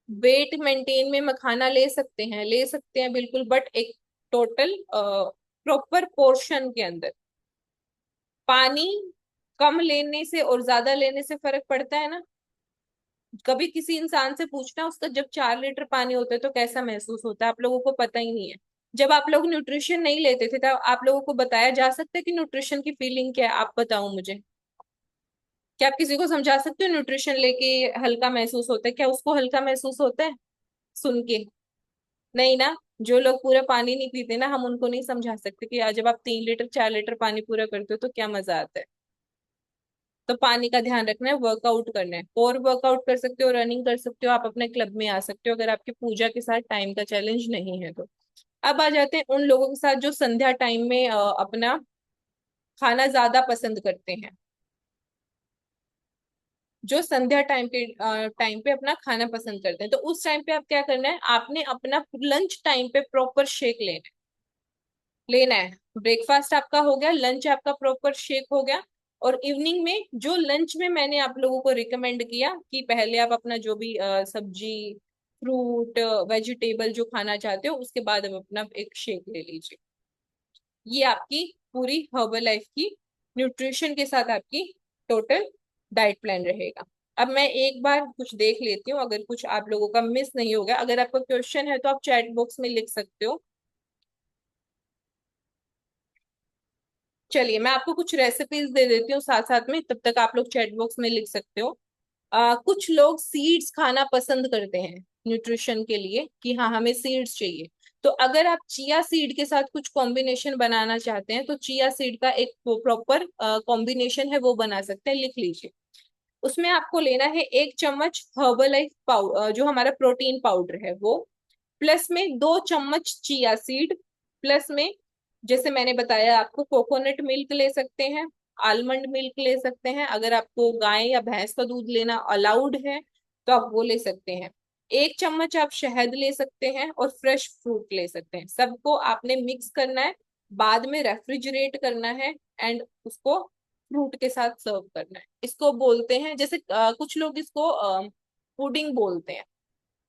वेट मेंटेन में मखाना ले सकते हैं, ले सकते हैं बिल्कुल, बट एक टोटल प्रॉपर पोर्शन के अंदर। पानी कम लेने से और ज्यादा लेने से फर्क पड़ता है ना। कभी किसी इंसान से पूछना उसका जब 4 लीटर पानी होता है तो कैसा महसूस होता है, आप लोगों को पता ही नहीं है। जब आप लोग न्यूट्रिशन नहीं लेते थे तब आप लोगों को बताया जा सकता है कि न्यूट्रिशन की फीलिंग क्या है? आप बताओ मुझे, क्या आप किसी को समझा सकते हो न्यूट्रिशन लेके हल्का महसूस होता है? क्या उसको हल्का महसूस होता है सुन के? नहीं ना। जो लोग पूरा पानी नहीं पीते ना, हम उनको नहीं समझा सकते कि आज जब आप 3 लीटर 4 लीटर पानी पूरा करते हो तो क्या मजा आता है। तो पानी का ध्यान रखना है, वर्कआउट करना है, और वर्कआउट कर सकते हो, रनिंग कर सकते हो, आप अपने क्लब में आ सकते हो अगर आपकी पूजा के साथ टाइम का चैलेंज नहीं है तो। अब आ जाते हैं उन लोगों के साथ जो संध्या टाइम में अपना खाना ज्यादा पसंद करते हैं। जो संध्या टाइम पे अपना खाना पसंद करते हैं, तो उस टाइम पे आप क्या करना है, आपने अपना लंच टाइम पे प्रॉपर शेक लेना है। ब्रेकफास्ट आपका हो गया, लंच आपका प्रॉपर शेक हो गया, और इवनिंग में जो लंच में मैंने आप लोगों को रिकमेंड किया कि पहले आप अपना जो भी सब्जी, फ्रूट, वेजिटेबल जो खाना चाहते हो, उसके बाद आप अपना एक शेक ले लीजिए। ये आपकी पूरी हर्बल लाइफ की न्यूट्रिशन के साथ आपकी टोटल डाइट प्लान रहेगा। अब मैं एक बार कुछ देख लेती हूँ, अगर कुछ आप लोगों का मिस नहीं हो गया। अगर आपका क्वेश्चन है तो आप चैट बॉक्स में लिख सकते हो। चलिए मैं आपको कुछ रेसिपीज दे देती हूँ साथ साथ में, तब तक आप लोग चैट बॉक्स में लिख सकते हो। कुछ लोग सीड्स खाना पसंद करते हैं न्यूट्रिशन के लिए, कि हाँ हमें सीड्स चाहिए। तो अगर आप चिया सीड के साथ कुछ कॉम्बिनेशन बनाना चाहते हैं तो चिया सीड का एक प्रॉपर कॉम्बिनेशन है वो बना सकते हैं, लिख लीजिए। उसमें आपको लेना है 1 चम्मच हर्बलाइफ पाउडर, जो हमारा प्रोटीन पाउडर है वो, प्लस में 2 चम्मच चिया सीड, प्लस में जैसे मैंने बताया आपको कोकोनट मिल्क ले सकते हैं, आलमंड मिल्क ले सकते हैं, अगर आपको गाय या भैंस का दूध लेना अलाउड है तो आप वो ले सकते हैं। 1 चम्मच आप शहद ले सकते हैं और फ्रेश फ्रूट ले सकते हैं। सबको आपने मिक्स करना है, बाद में रेफ्रिजरेट करना है, एंड उसको फ्रूट के साथ सर्व करना है। इसको बोलते हैं, जैसे कुछ लोग इसको पुडिंग बोलते हैं।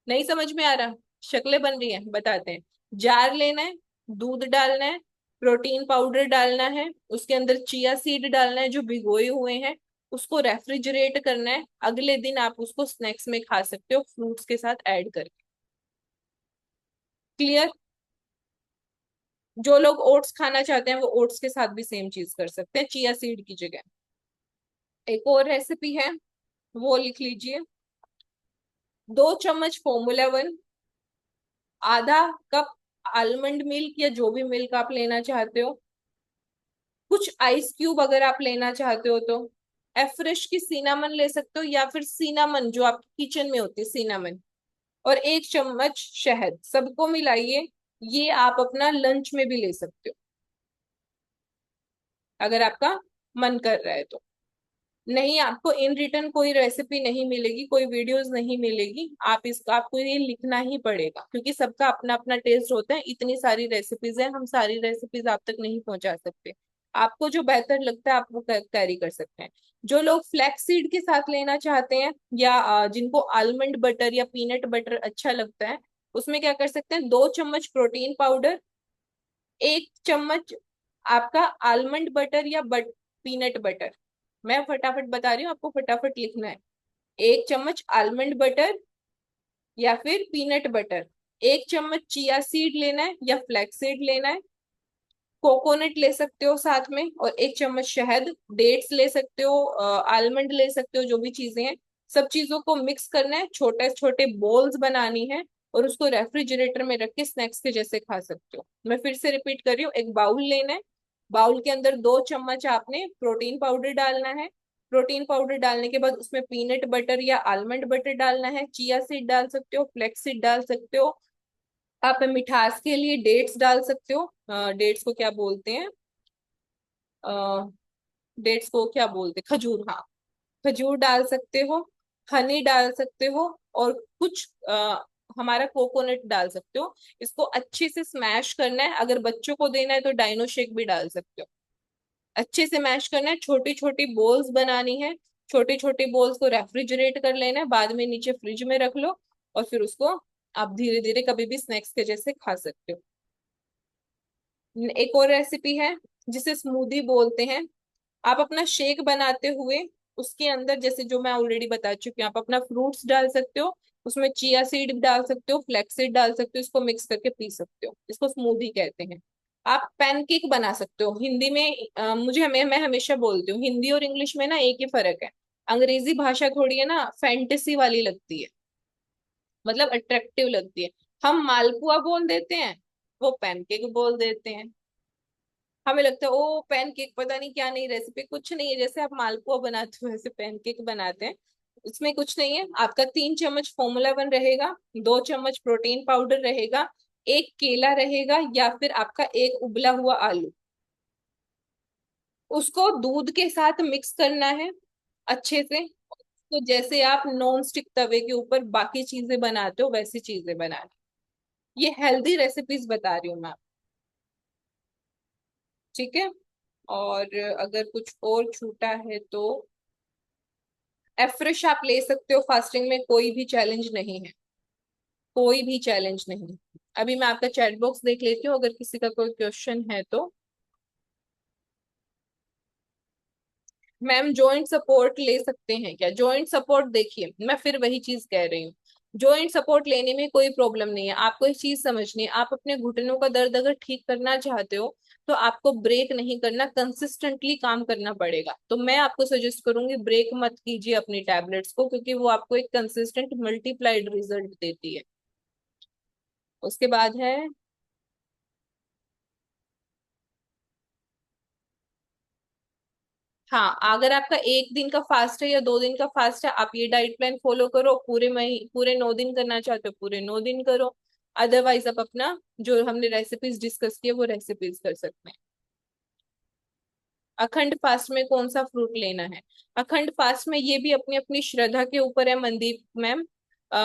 नहीं समझ में आ रहा? शक्लें बन रही हैं, बताते हैं। जार लेना है, दूध डालना है, प्रोटीन पाउडर डालना है, उसके अंदर चिया सीड डालना है जो भिगोए हुए हैं, उसको रेफ्रिजरेट करना है, अगले दिन आप उसको स्नैक्स में खा सकते हो फ्रूट्स के साथ ऐड करके। क्लियर? जो लोग ओट्स खाना चाहते हैं वो ओट्स के साथ भी सेम चीज कर सकते हैं चिया सीड की जगह। एक और रेसिपी है, वो लिख लीजिए। 2 चम्मच फॉर्मूला 1, आधा कप आलमंड मिल्क या जो भी मिल्क आप लेना चाहते हो, कुछ आइस क्यूब अगर आप लेना चाहते हो तो, एफ्रेश की सिनामन ले सकते हो, या फिर सिनामन जो आपकी किचन में होती है सिनामन, और 1 चम्मच शहद, सबको मिलाइए। ये आप अपना लंच में भी ले सकते हो अगर आपका मन कर रहा है तो। नहीं, आपको इन रिटर्न कोई रेसिपी नहीं मिलेगी, कोई वीडियोस नहीं मिलेगी, आपको ये लिखना ही पड़ेगा, क्योंकि सबका अपना अपना टेस्ट होता है। इतनी सारी रेसिपीज है, हम सारी रेसिपीज आप तक नहीं पहुंचा सकते। आपको जो बेहतर लगता है आप वो कैरी कर सकते हैं। जो लोग फ्लैक्स सीड के साथ लेना चाहते हैं, या जिनको आलमंड बटर या पीनट बटर अच्छा लगता है, उसमें क्या कर सकते हैं, 2 चम्मच प्रोटीन पाउडर, 1 चम्मच आपका आलमंड बटर या पीनट बटर। मैं फटाफट बता रही हूँ, आपको फटाफट लिखना है। 1 चम्मच आलमंड बटर या फिर पीनट बटर, 1 चम्मच चिया सीड लेना है या फ्लैक्स सीड लेना है, कोकोनट ले सकते हो साथ में, और 1 चम्मच शहद, डेट्स ले सकते हो, आलमंड ले सकते हो, जो भी चीजें हैं, सब चीजों को मिक्स करना है, छोटे छोटे बॉल्स बनानी है, और उसको रेफ्रिजरेटर में रख के स्नैक्स के जैसे खा सकते हो। मैं फिर से रिपीट कर रही हूँ, एक बाउल लेना है, बाउल के अंदर 2 चम्मच आपने प्रोटीन पाउडर डालना है, प्रोटीन पाउडर डालने के बाद उसमें पीनट बटर या आलमंड बटर डालना है, चिया सीड डाल सकते हो, फ्लेक्स सीड डाल सकते हो, आप मिठास के लिए डेट्स डाल सकते हो। डेट्स को क्या बोलते हैं, डेट्स को क्या बोलते हैं, खजूर, हाँ, खजूर डाल सकते हो, हनी डाल सकते हो, और कुछ हमारा कोकोनट डाल सकते हो। इसको अच्छे से स्मैश करना है, अगर बच्चों को देना है तो डाइनो शेक भी डाल सकते हो। अच्छे से मैश करना है, छोटी छोटी बॉल्स बनानी है, छोटी छोटी बॉल्स को रेफ्रिजरेट कर लेना है, बाद में नीचे फ्रिज में रख लो, और फिर उसको आप धीरे धीरे कभी भी स्नैक्स के जैसे खा सकते हो। एक और रेसिपी है जिसे स्मूदी बोलते हैं। आप अपना शेक बनाते हुए उसके अंदर, जैसे जो मैं ऑलरेडी बता चुकी हूँ, आप अपना फ्रूट्स डाल सकते हो, उसमें चिया सीड डाल सकते हो, फ्लेक्स सीड डाल सकते हो, इसको मिक्स करके पी सकते हो, इसको स्मूदी कहते हैं। आप पैनकेक बना सकते हो हिंदी में, मैं हमेशा बोलती हूँ, हिंदी और इंग्लिश में ना एक ही फर्क है, अंग्रेजी भाषा थोड़ी है ना फैंटेसी वाली लगती है, मतलब अट्रैक्टिव लगती है। हम मालपुआ बोल देते हैं, वो पैनकेक बोल देते हैं। हमें लगता है ओ पैनकेक, पता नहीं क्या, नहीं रेसिपी कुछ नहीं है, जैसे आप मालपुआ बनाते हो वैसे पैनकेक बनाते हैं। इसमें कुछ नहीं है, आपका 3 चम्मच फॉर्मूला 1 रहेगा, 2 चम्मच प्रोटीन पाउडर रहेगा, एक केला रहेगा, या फिर आपका एक उबला हुआ आलू। उसको दूध के साथ मिक्स करना है अच्छे से, तो जैसे आप नॉन स्टिक तवे के ऊपर बाकी चीजें बनाते हो वैसी चीजें बनानी। ये हेल्दी रेसिपीज बता रही हूँ मैं, ठीक है। और अगर कुछ और छूटा है तो एफ्रेश आप ले सकते हो, फास्टिंग में कोई भी चैलेंज नहीं है, कोई भी चैलेंज नहीं। अभी मैं आपका चैट बॉक्स देख लेती हूँ, अगर किसी का कोई क्वेश्चन है तो। मैम जॉइंट सपोर्ट ले सकते हैं क्या, जॉइंट सपोर्ट देखिए मैं फिर वही चीज कह रही हूँ, जॉइंट सपोर्ट लेने में कोई प्रॉब्लम नहीं है। आपको एक चीज समझनी है, आप अपने घुटनों का दर्द अगर ठीक करना चाहते हो तो आपको ब्रेक नहीं करना, कंसिस्टेंटली काम करना पड़ेगा। तो मैं आपको सजेस्ट करूंगी ब्रेक मत कीजिए अपनी टैबलेट्स को, क्योंकि वो आपको एक कंसिस्टेंट मल्टीप्लाइड रिजल्ट देती है। उसके बाद है, हाँ, अगर आपका 1 दिन का फास्ट है या 2 दिन का फास्ट है, आप ये डाइट प्लान फॉलो करो, पूरे 9 दिन करना चाहते हो पूरे 9 दिन करो। अदरवाइज आप अपना जो हमने रेसिपीज डिस्कस किए वो रेसिपीज कर सकते हैं। अखंड फास्ट में कौन सा फ्रूट लेना है, अखंड फास्ट में ये भी अपनी अपनी श्रद्धा के ऊपर है, मनदीप मैम। आ,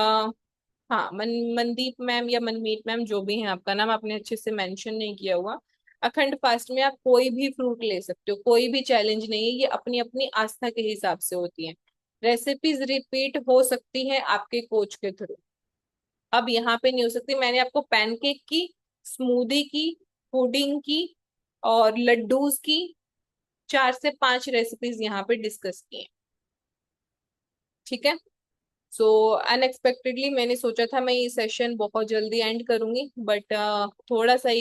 हाँ, मनदीप मैम या मनमीत मैम, जो भी है, आपका नाम आपने अच्छे से मेंशन नहीं किया हुआ। अखंड फास्ट में आप कोई भी फ्रूट ले सकते हो, कोई भी चैलेंज नहीं है, ये अपनी अपनी आस्था के हिसाब से होती है। रेसिपीज रिपीट हो सकती हैं आपके कोच के थ्रू, अब यहाँ पे नहीं हो सकती। मैंने आपको पैनकेक की, स्मूदी की, पुडिंग की, और लड्डूज की 4 से 5 रेसिपीज यहाँ पे डिस्कस की हैं, ठीक है। सो अनएक्सपेक्टेडली मैंने सोचा था मैं ये सेशन बहुत जल्दी एंड करूंगी, बट थोड़ा सा